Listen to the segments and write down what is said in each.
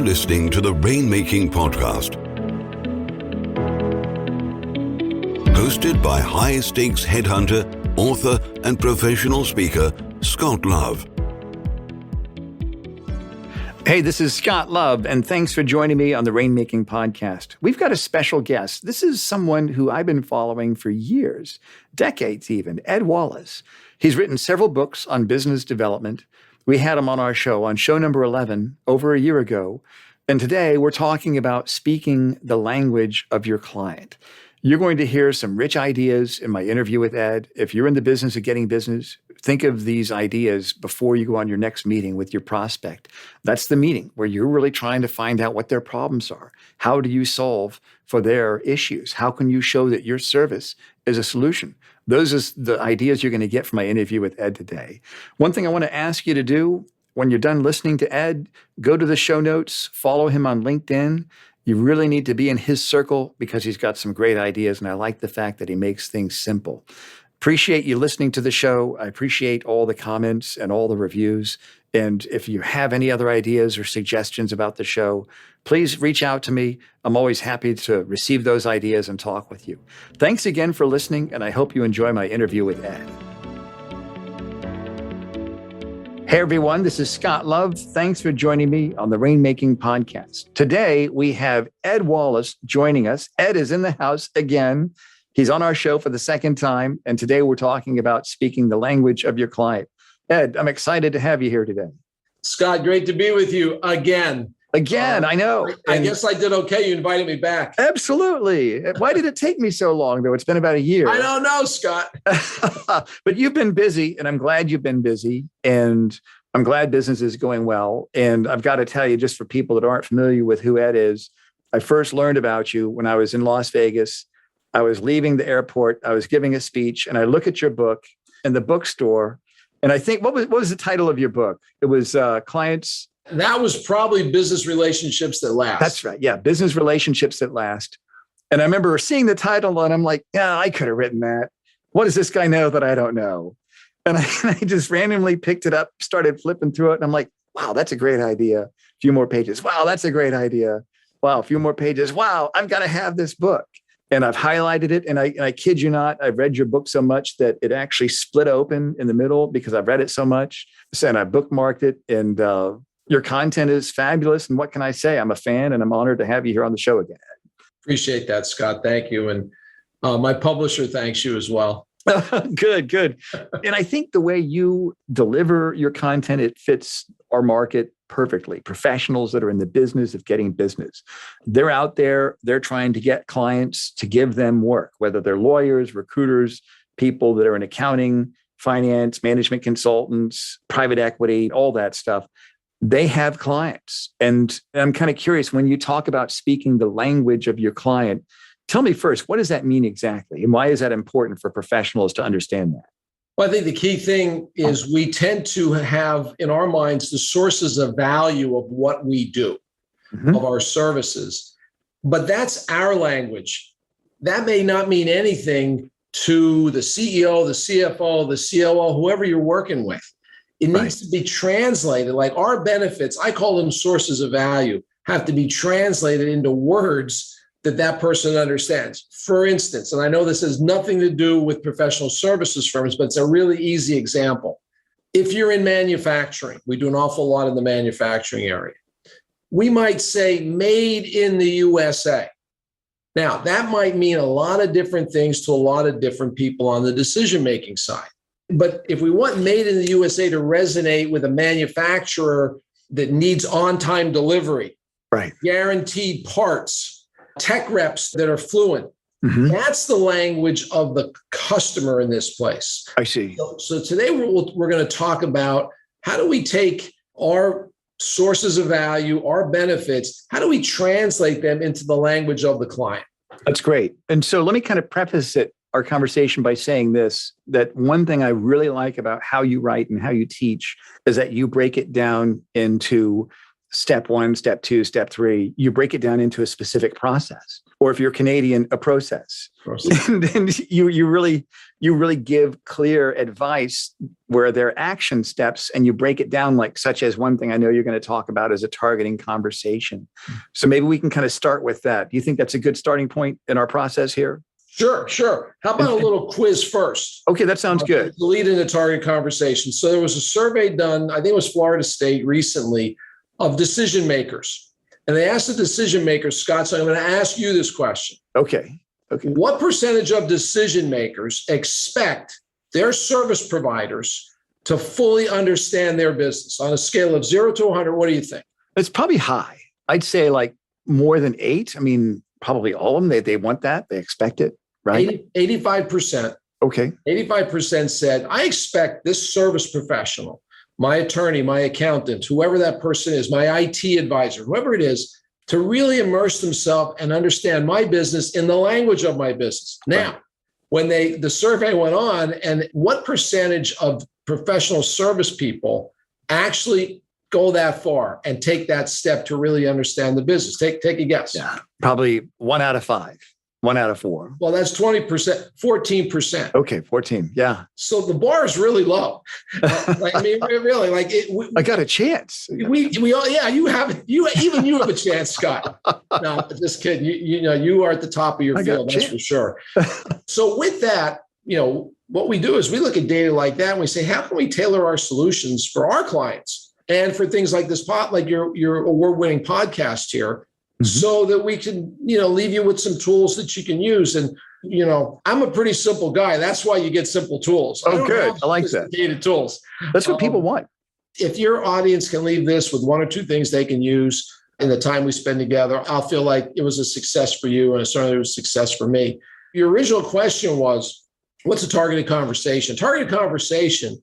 listening to the Rainmaking Podcast, hosted by high-stakes headhunter, author, and professional speaker, Scott Love. Hey, this is Scott Love, and thanks for joining me on the Rainmaking Podcast. We've got a special guest. This is someone who I've been following for years, decades even, Ed Wallace. He's written several books on business development. We had him on our show, on show number 11, over a year ago. And today we're talking about speaking the language of your client. You're going to hear some rich ideas in my interview with Ed. If you're in the business of getting business, think of these ideas before you go on your next meeting with your prospect. That's the meeting where you're really trying to find out what their problems are. How do you solve for their issues? How can you show that your service is a solution? Those are the ideas you're going to get from my interview with Ed today. One thing I want to ask you to do when you're done listening to Ed, go to the show notes, follow him on LinkedIn. You really need to be in his circle because he's got some great ideas, and I like the fact that he makes things simple. Appreciate you listening to the show. I appreciate all the comments and all the reviews. And if you have any other ideas or suggestions about the show, please reach out to me. I'm always happy to receive those ideas and talk with you. Thanks again for listening, and I hope you enjoy my interview with Ed. Hey everyone, this is Scott Love. Thanks for joining me on the Rainmaking Podcast. Today we have Ed Wallace joining us. Ed is in the house again. He's on our show for the second time, and today we're talking about speaking the language of your client. Ed, I'm excited to have you here today. Scott, great to be with you again. I know. I guess I did okay. You invited me back. Absolutely. Why did it take me so long, though? It's been about a year. I don't know, Scott. But you've been busy, and I'm glad you've been busy, and I'm glad business is going well. And I've got to tell you, just for people that aren't familiar with who Ed is, I first learned about you when I was in Las Vegas. I was leaving the airport. I was giving a speech, and I look at your book in the bookstore, and I think, what was the title of your book? It was Clients. That was probably Business Relationships That Last. That's right. Yeah. Business Relationships That Last. And I remember seeing the title and I'm like, yeah, I could have written that. What does this guy know that I don't know? And I just randomly picked it up, started flipping through it. And I'm like, wow, that's a great idea. A few more pages. Wow, that's a great idea. Wow, a few more pages. Wow, I've got to have this book. And I've highlighted it. And I kid you not, I've read your book so much that it actually split open in the middle because I've read it so much. And I bookmarked it. And your content is fabulous. And what can I say? I'm a fan and I'm honored to have you here on the show again. Appreciate that, Scott. Thank you. And my publisher thanks you as well. Good. And I think the way you deliver your content, it fits our market perfectly. Professionals that are in the business of getting business. They're out there, they're trying to get clients to give them work, whether they're lawyers, recruiters, people that are in accounting, finance, management consultants, private equity, all that stuff. They have clients. And I'm kind of curious, when you talk about speaking the language of your client, tell me first, what does that mean exactly? And why is that important for professionals to understand that? Well, I think the key thing is we tend to have in our minds the sources of value of what we do, of our services. But that's our language. That may not mean anything to the CEO, the CFO, the COO, whoever you're working with. It needs to be translated, like our benefits, I call them sources of value, have to be translated into words that person understands. For instance, and I know this has nothing to do with professional services firms, but it's a really easy example. If you're in manufacturing, we do an awful lot in the manufacturing area. We might say made in the USA. Now, that might mean a lot of different things to a lot of different people on the decision-making side. But if we want made in the USA to resonate with a manufacturer that needs on-time delivery, guaranteed parts, tech reps that are fluent, that's the language of the customer in this place. I see. So today we're going to talk about how do we take our sources of value, our benefits, how do we translate them into the language of the client? That's great. And so let me kind of preface our conversation by saying this, that one thing I really like about how you write and how you teach is that you break it down into step 1, step 2, step 3, you break it down into a specific process. Or if you're Canadian, a process. And then you really give clear advice where there are action steps, and you break it down, like such as one thing I know you're going to talk about is a targeting conversation. So maybe we can kind of start with that. Do you think that's a good starting point in our process here? Sure. How about a little quiz first? Okay, that sounds good. To lead into target conversation. So there was a survey done, I think it was Florida State recently, of decision makers. And they asked the decision makers, Scott, so I'm going to ask you this question. Okay. What percentage of decision makers expect their service providers to fully understand their business? On a scale of 0 to 100, what do you think? It's probably high. I'd say like more than 8. I mean, probably all of them, they want that. They expect it, right? 85%. Okay. 85% said, I expect this service professional, my attorney, my accountant, whoever that person is, my IT advisor, whoever it is, to really immerse themselves and understand my business in the language of my business. Now, when the survey went on, and what percentage of professional service people actually go that far and take that step to really understand the business? Take a guess. Yeah, probably 1 out of 5. 1 out of 4. Well, that's 20%, 14%. Okay, 14. Yeah. So the bar is really low. I mean, really, like I got a chance. We all, yeah. You have a chance, Scott. No, just kidding. You are at the top of your field, that's for sure. So with that, what we do is we look at data like that and we say, how can we tailor our solutions for our clients and for things like this like your award-winning podcast here? So that we can, leave you with some tools that you can use. And, I'm a pretty simple guy. That's why you get simple tools. Oh, good. I like that. Sophisticated tools. That's what people want. If your audience can leave this with 1 or 2 things they can use in the time we spend together, I'll feel like it was a success for you, and it certainly was a success for me. Your original question was, what's a targeted conversation? Targeted conversation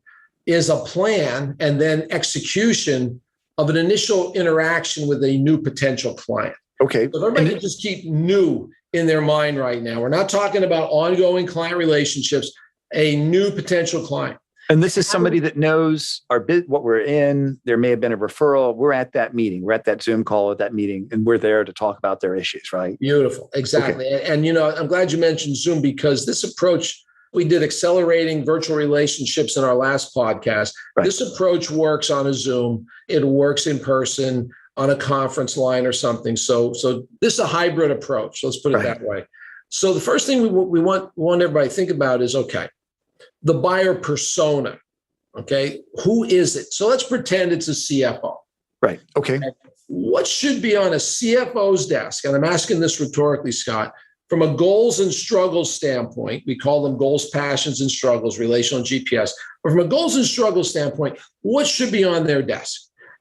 is a plan and then execution of an initial interaction with a new potential client. Okay. So everybody can just keep new in their mind right now. We're not talking about ongoing client relationships, a new potential client. And this is somebody that knows what we're in. There may have been a referral. We're at that meeting. We're at that Zoom call at that meeting, and we're there to talk about their issues, right? Beautiful. Exactly. Okay. And I'm glad you mentioned Zoom, because this approach, we did accelerating virtual relationships in our last podcast. Right. This approach works on a Zoom. It works in person, on a conference line or something. So this is a hybrid approach. Let's put it that way. So the first thing we want everybody to think about is, okay, the buyer persona. Okay, who is it? So let's pretend it's a CFO. Right. Okay. What should be on a CFO's desk? And I'm asking this rhetorically, Scott, from a goals and struggles standpoint. We call them goals, passions, and struggles, relational GPS. But from a goals and struggles standpoint, what should be on their desk?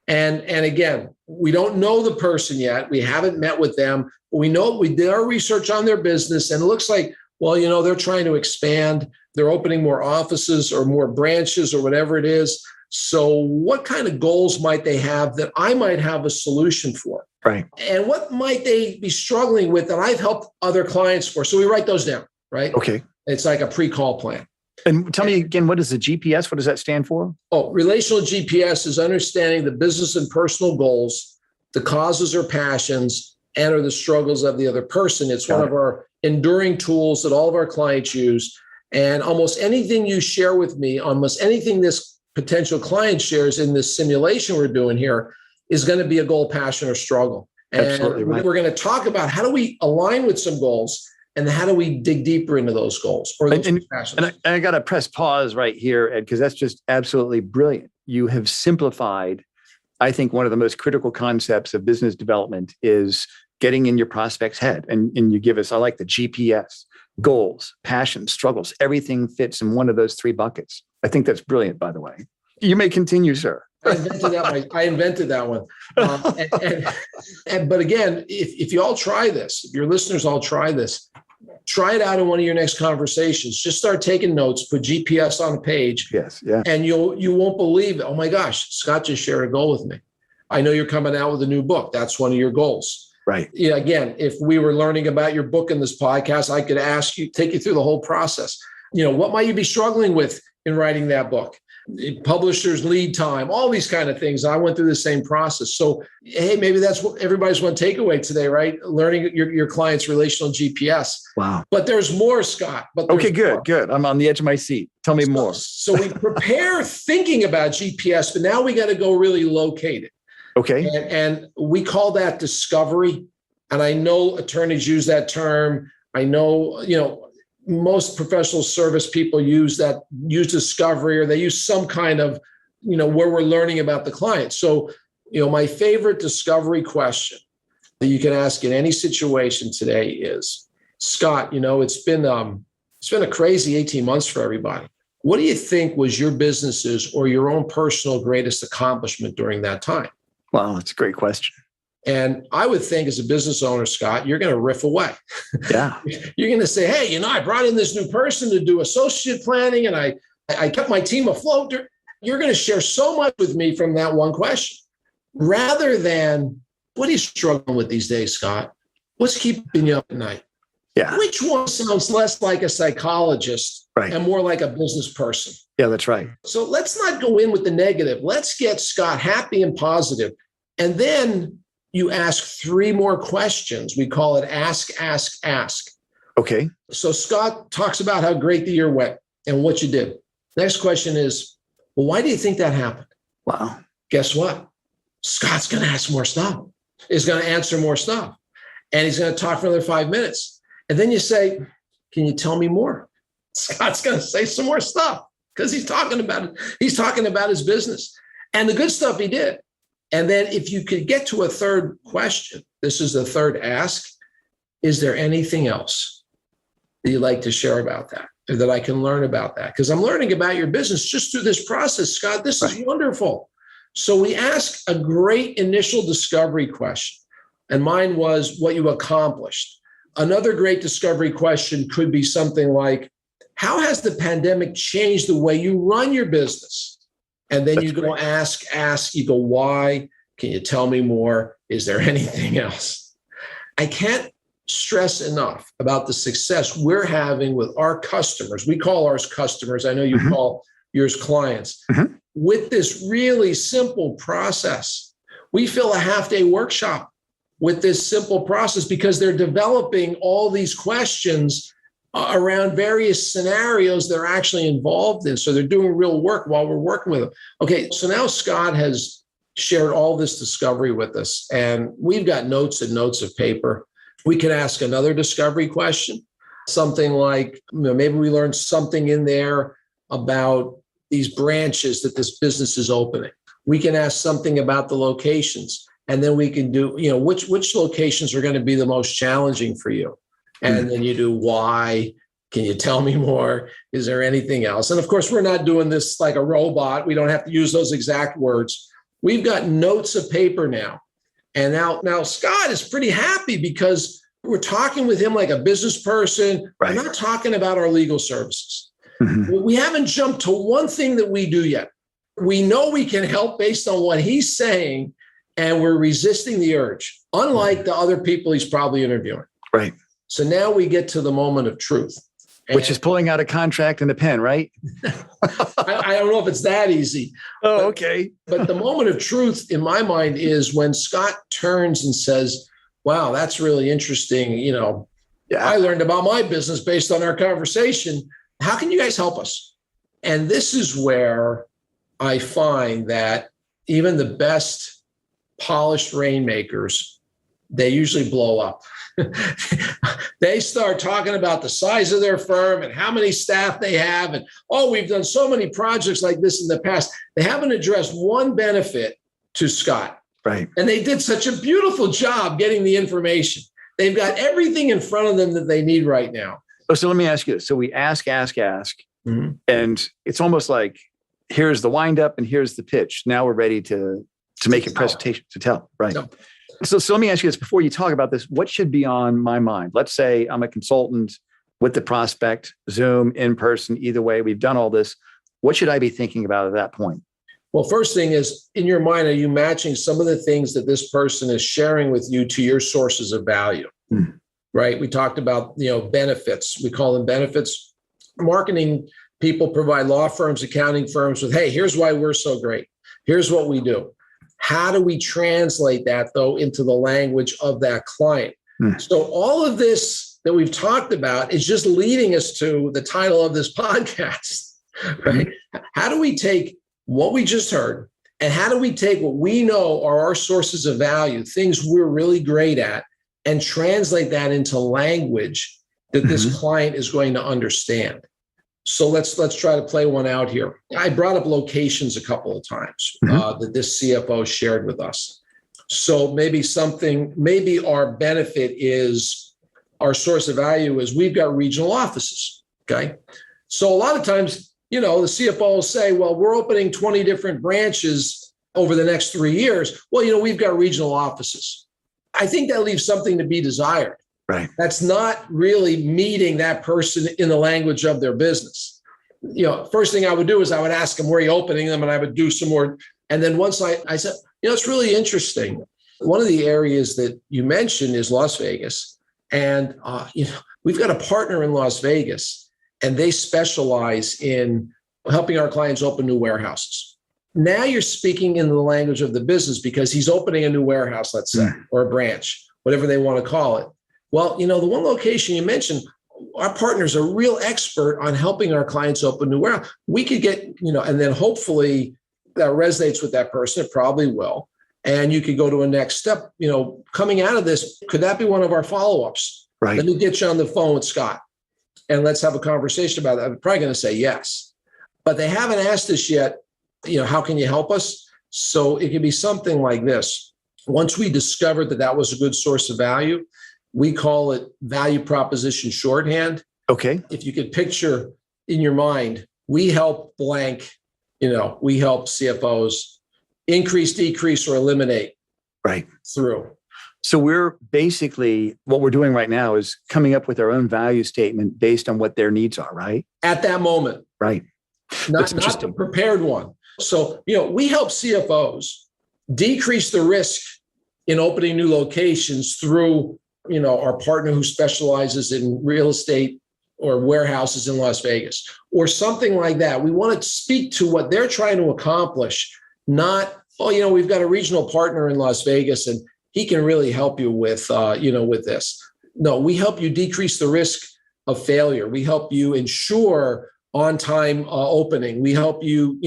And again, we don't know the person yet. We haven't met with them. But we know we did our research on their business, and it looks like, well, they're trying to expand. They're opening more offices or more branches or whatever it is. So what kind of goals might they have that I might have a solution for? Right. And what might they be struggling with that I've helped other clients for? So we write those down, right? Okay. It's like a pre-call plan. And tell me again, what is the GPS? What does that stand for? Oh, relational GPS is understanding the business and personal goals, the causes or passions, and or the struggles of the other person. It's one of our enduring tools that all of our clients use. And almost anything you share with me, almost anything this potential client shares in this simulation we're doing here is going to be a goal, passion, or struggle. And absolutely right. We're going to talk about how do we align with some goals, and how do we dig deeper into those goals or those passions? And I got to press pause right here, Ed, because that's just absolutely brilliant. You have simplified, I think, one of the most critical concepts of business development is getting in your prospect's head. And you give us, I like the GPS, goals, passions, struggles. Everything fits in one of those 3 buckets. I think that's brilliant, by the way. You may continue, sir. I invented that one. But again, if you all try this, if your listeners all try this, try it out in one of your next conversations. Just start taking notes, put GPS on a page. Yes, yeah. And you won't believe it. Oh my gosh, Scott just shared a goal with me. I know you're coming out with a new book. That's one of your goals. Right. Yeah. Again, if we were learning about your book in this podcast, I could take you through the whole process. What might you be struggling with in writing that book? publisher's lead time, all these kind of things. I went through the same process. So, hey, maybe that's what everybody's one takeaway today, right? Learning your client's relational GPS. Wow. But there's more, Scott. Okay, good. I'm on the edge of my seat. Tell me more. So we prepare thinking about GPS, but now we got to go really locate it. Okay. And we call that discovery. And I know attorneys use that term. I know, most professional service people use discovery, or they use some kind of, where we're learning about the client. So, my favorite discovery question that you can ask in any situation today is, Scott, it's been a crazy 18 months for everybody. What do you think was your business's or your own personal greatest accomplishment during that time? Wow, that's a great question. And I would think as a business owner, Scott, you're going to riff away. Yeah. You're going to say, hey, I brought in this new person to do associate planning, and I kept my team afloat. You're going to share so much with me from that one question, rather than, what are you struggling with these days, Scott? What's keeping you up at night? Yeah. Which one sounds less like a psychologist and more like a business person? Yeah, that's right. So let's not go in with the negative. Let's get Scott happy and positive. And then you ask 3 more questions. We call it ask, ask, ask. Okay. So Scott talks about how great the year went and what you did. Next question is, well, why do you think that happened? Wow. Guess what? Scott's going to ask more stuff. He's going to answer more stuff. And he's going to talk for another 5 minutes. And then you say, can you tell me more? Scott's going to say some more stuff because he's talking about it. He's talking about his business and the good stuff he did. And then if you could get to a third question, this is the third ask, is there anything else that you'd like to share about that, or that I can learn about that? Because I'm learning about your business just through this process, Scott. This is wonderful. So we ask a great initial discovery question. And mine was what you accomplished. Another great discovery question could be something like, how has the pandemic changed the way you run your business? And then you go ask, you go, why? Can you tell me more? Is there anything else? I can't stress enough about the success we're having with our customers. We call ours customers. I know you call yours clients. With this really simple process. We fill a half-day workshop with this simple process because they're developing all these questions around various scenarios they're actually involved in. So they're doing real work while we're working with them. Okay, so now Scott has shared all this discovery with us, and we've got notes and notes of paper. We can ask another discovery question, something like, maybe we learned something in there about these branches that this business is opening. We can ask something about the locations, and then we can do, which locations are going to be the most challenging for you? And then you do why. Can you tell me more? Is there anything else? And of course, we're not doing this like a robot. We don't have to use those exact words. We've got notes of paper now. And now Scott is pretty happy because we're talking with him like a business person. We're not talking about our legal services. We haven't jumped to one thing that we do yet. We know we can help based on what he's saying, and we're resisting the urge, unlike the other people he's probably interviewing. Right. So now we get to the moment of truth. Which is pulling out a contract and a pen, right? I don't know if it's that easy. Oh, okay. But the moment of truth in my mind is when Scott turns and says, wow, that's really interesting. I learned about my business based on our conversation. How can you guys help us? And this is where I find that even the best polished rainmakers, they usually blow up. They start talking about the size of their firm and how many staff they have. And, we've done so many projects like this in the past. They haven't addressed one benefit to Scott. Right. And they did such a beautiful job getting the information. They've got everything in front of them that they need right now. Oh, so let me ask you this. So we ask, and it's almost like, here's the wind up and here's the pitch. Now we're ready to make a presentation, to tell. Right. No. So let me ask you this before you talk about this. What should be on my mind? Let's say I'm a consultant with the prospect, Zoom, in person, either way. We've done all this. What should I be thinking about at that point? Well, first thing is, in your mind, are you matching some of the things that this person is sharing with you to your sources of value? Right? We talked about, benefits. We call them benefits. Marketing people provide law firms, accounting firms with, hey, here's why we're so great. Here's what we do. How do we translate that, though, into the language of that client? So all of this that we've talked about is just leading us to the title of this podcast, right? How do we take what we just heard and how do we take what we know are our sources of value, things we're really great at, and translate that into language that this client is going to understand? So let's try to play one out here. I brought up locations a couple of times that this CFO shared with us. So maybe our benefit is, our source of value is we've got regional offices, okay? So a lot of times, the CFO will say, well, we're opening 20 different branches over the next 3 years. Well, we've got regional offices. I think that leaves something to be desired. Right. That's not really meeting that person in the language of their business. First thing I would do is I would ask them where you're opening them, and I would do some more. And then once I said, it's really interesting. One of the areas that you mentioned is Las Vegas. And, we've got a partner in Las Vegas, and they specialize in helping our clients open new warehouses. Now you're speaking in the language of the business because he's opening a new warehouse, let's say, or a branch, whatever they want to call it. Well, the one location you mentioned, our partner's a real expert on helping our clients open new warehouse. We could get, and then hopefully that resonates with that person. It probably will. And you could go to a next step, coming out of this. Could that be one of our follow-ups? Right. Let me get you on the phone with Scott and let's have a conversation about that. I'm probably going to say yes, but they haven't asked us yet, how can you help us? So it could be something like this. Once we discovered that was a good source of value, we call it value proposition shorthand. Okay. If you could picture in your mind, we help blank, we help CFOs increase, decrease, or eliminate through. So we're basically, what we're doing right now is coming up with our own value statement based on what their needs are, right? At that moment. Right. Not the prepared one. So, we help CFOs decrease the risk in opening new locations through, our partner who specializes in real estate or warehouses in Las Vegas or something like that. We want to speak to what they're trying to accomplish, not, we've got a regional partner in Las Vegas and he can really help you with, with this. No, we help you decrease the risk of failure. We help you ensure on-time opening. We help you,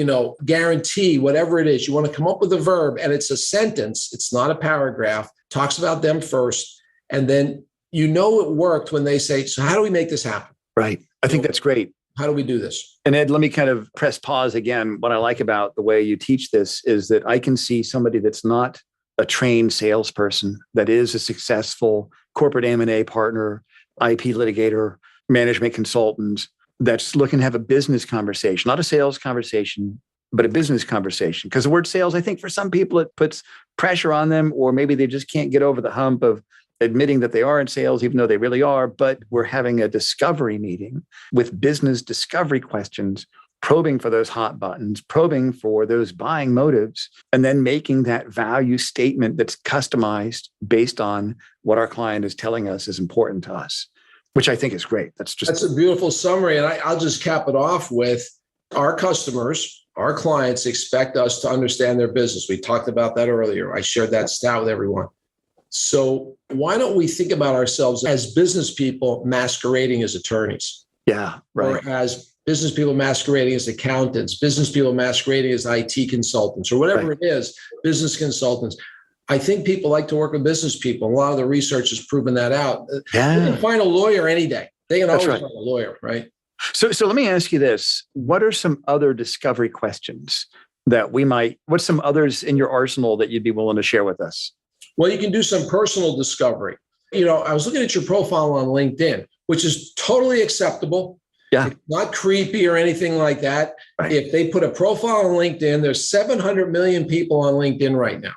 guarantee whatever it is. You want to come up with a verb and it's a sentence. It's not a paragraph. Talks about them first. And then it worked when they say, so how do we make this happen? Right. I think that's great. How do we do this? And Ed, let me kind of press pause again. What I like about the way you teach this is that I can see somebody that's not a trained salesperson, that is a successful corporate M&A partner, IP litigator, management consultant, that's looking to have a business conversation, not a sales conversation, but a business conversation. Because the word sales, I think for some people, it puts pressure on them, or maybe they just can't get over the hump of admitting that they are in sales, even though they really are. But we're having a discovery meeting with business discovery questions, probing for those hot buttons, probing for those buying motives, and then making that value statement that's customized based on what our client is telling us is important to us, which I think is great. That's a beautiful summary. And I'll just cap it off with our customers, our clients expect us to understand their business. We talked about that earlier. I shared that stat with everyone. So why don't we think about ourselves as business people masquerading as attorneys? Yeah, right. Or as business people masquerading as accountants, business people masquerading as IT consultants, or whatever it is, business consultants. I think people like to work with business people. A lot of the research has proven that out. Yeah. They can find a lawyer any day. They can always find a lawyer, right? So let me ask you this. What are some other discovery questions that what's some others in your arsenal that you'd be willing to share with us? Well, you can do some personal discovery. I was looking at your profile on LinkedIn, which is totally acceptable. Yeah. It's not creepy or anything like that. Right. If they put a profile on LinkedIn, there's 700 million people on LinkedIn right now.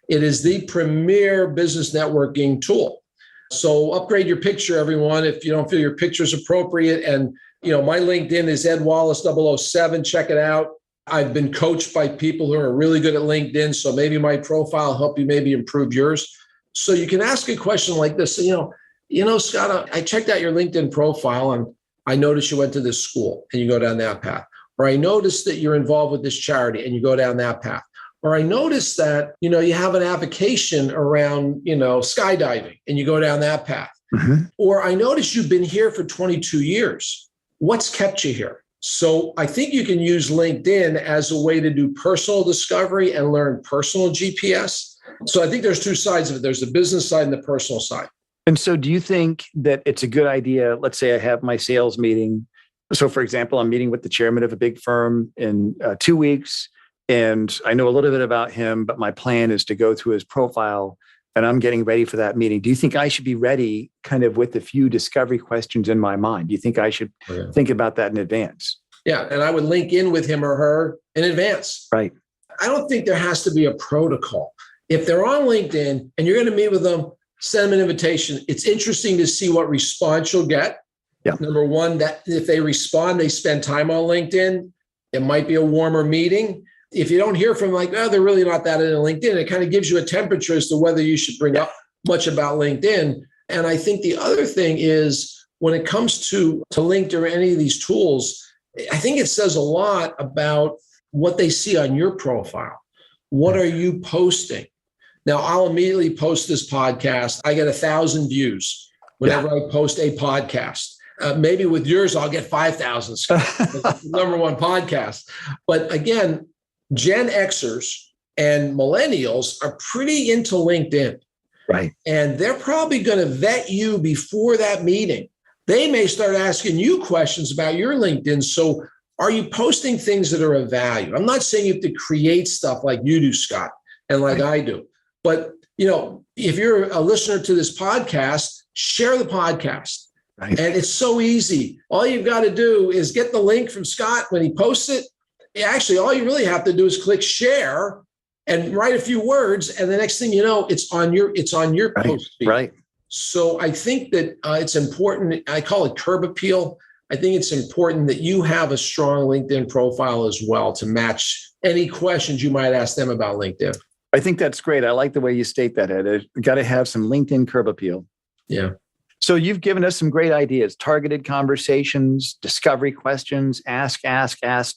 It is the premier business networking tool. So upgrade your picture, everyone, if you don't feel your picture is appropriate. And, my LinkedIn is Ed Wallace 007. Check it out. I've been coached by people who are really good at LinkedIn. So maybe my profile will help you maybe improve yours. So you can ask a question like this. Scott, I checked out your LinkedIn profile and I noticed you went to this school and you go down that path. Or I noticed that you're involved with this charity and you go down that path. Or I noticed that, you have an avocation around, skydiving and you go down that path. Mm-hmm. Or I noticed you've been here for 22 years. What's kept you here? So I think you can use LinkedIn as a way to do personal discovery and learn personal GPS. So I think there's two sides of it. There's the business side and the personal side. And so do you think that it's a good idea? Let's say I have my sales meeting. So for example, I'm meeting with the chairman of a big firm in 2 weeks, and I know a little bit about him, but my plan is to go through his profile and I'm getting ready for that meeting. Do you think I should be ready kind of with a few discovery questions in my mind? Do you think I should think about that in advance? Yeah. And I would link in with him or her in advance. Right. I don't think there has to be a protocol. If they're on LinkedIn and you're going to meet with them, send them an invitation. It's interesting to see what response you'll get. Yeah. Number one, that if they respond, they spend time on LinkedIn, it might be a warmer meeting. If you don't hear from them, they're really not that into LinkedIn, it kind of gives you a temperature as to whether you should bring up much about LinkedIn. And I think the other thing is when it comes to LinkedIn or any of these tools, I think it says a lot about what they see on your profile. What are you posting? Now, I'll immediately post this podcast. I get 1,000 views whenever I post a podcast. Maybe with yours, I'll get 5,000. Number one podcast. But again, Gen Xers and millennials are pretty into LinkedIn. Right. And they're probably going to vet you before that meeting. They may start asking you questions about your LinkedIn. So are you posting things that are of value? I'm not saying you have to create stuff like you do, Scott, and like I do. But, if you're a listener to this podcast, share the podcast. Right. And it's so easy. All you've got to do is get the link from Scott when he posts it. Actually, all you really have to do is click share and write a few words. And the next thing you know, it's on your post feed. Right. So I think that it's important. I call it curb appeal. I think it's important that you have a strong LinkedIn profile as well to match any questions you might ask them about LinkedIn. I think that's great. I like the way you state that, Ed. You got to have some LinkedIn curb appeal. Yeah. So you've given us some great ideas: targeted conversations, discovery questions, ask,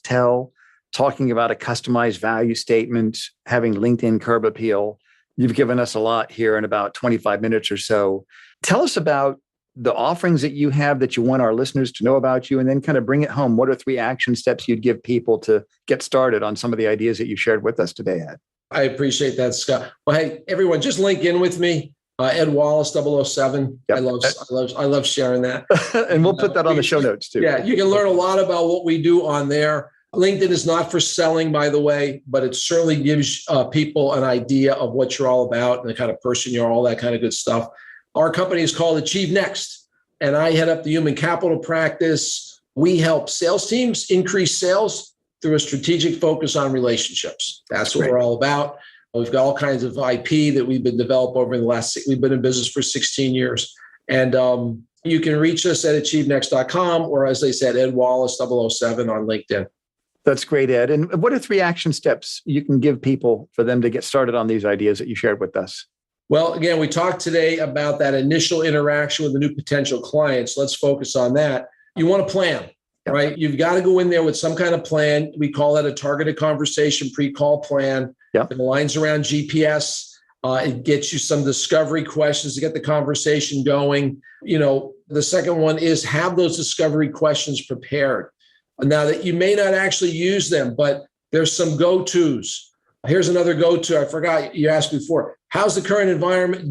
tell, talking about a customized value statement, having LinkedIn curb appeal. You've given us a lot here in about 25 minutes or so. Tell us about the offerings that you have that you want our listeners to know about you, and then kind of bring it home. What are 3 action steps you'd give people to get started on some of the ideas that you shared with us today, Ed? I appreciate that, Scott. Well, hey, everyone, just link in with me. Ed Wallace 007. Yep. I love sharing that. And we'll put that on the show notes too. Yeah, you can learn a lot about what we do on there. LinkedIn is not for selling, by the way, but it certainly gives people an idea of what you're all about and the kind of person you are, all that kind of good stuff. Our company is called Achieve Next, and I head up the human capital practice. We help sales teams increase sales through a strategic focus on relationships. That's what we're all about. We've got all kinds of IP that we've been developed over the we've been in business for 16 years. And you can reach us at achievenext.com, or as I said, Ed Wallace 007 on LinkedIn. That's great, Ed. And what are 3 action steps you can give people for them to get started on these ideas that you shared with us? Well, again, we talked today about that initial interaction with the new potential clients. Let's focus on that. You want to plan, right? You've got to go in there with some kind of plan. We call that a targeted conversation pre-call plan. It aligns around GPS. It gets you some discovery questions to get the conversation going. The second one is have those discovery questions prepared. Now that you may not actually use them, but there's some go-tos. Here's another go-to. I forgot you asked before. How's the current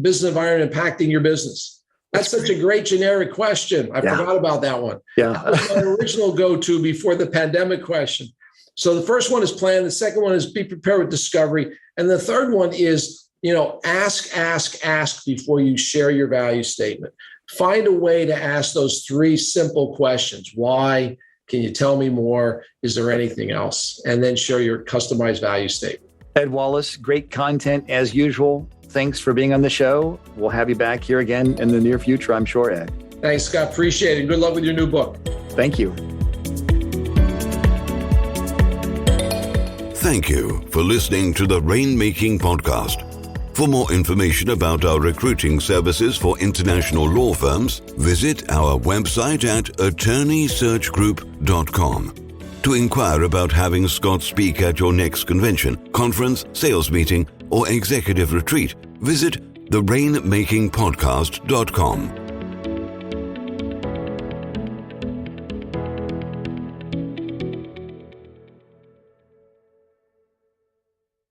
business environment impacting your business? That's such a great generic question. I forgot about that one. Yeah. That was my original go-to before the pandemic question. So the first one is plan. The second one is be prepared with discovery. And the third one is, ask before you share your value statement. Find a way to ask those 3 simple questions. Why? Can you tell me more? Is there anything else? And then share your customized value statement. Ed Wallace, great content as usual. Thanks for being on the show. We'll have you back here again in the near future, I'm sure, Ed. Thanks, Scott. Appreciate it. Good luck with your new book. Thank you. Thank you for listening to the Rainmaking Podcast. For more information about our recruiting services for international law firms, visit our website at attorneysearchgroup.com. To inquire about having Scott speak at your next convention, conference, sales meeting, or executive retreat, visit the rainmakingpodcast.com.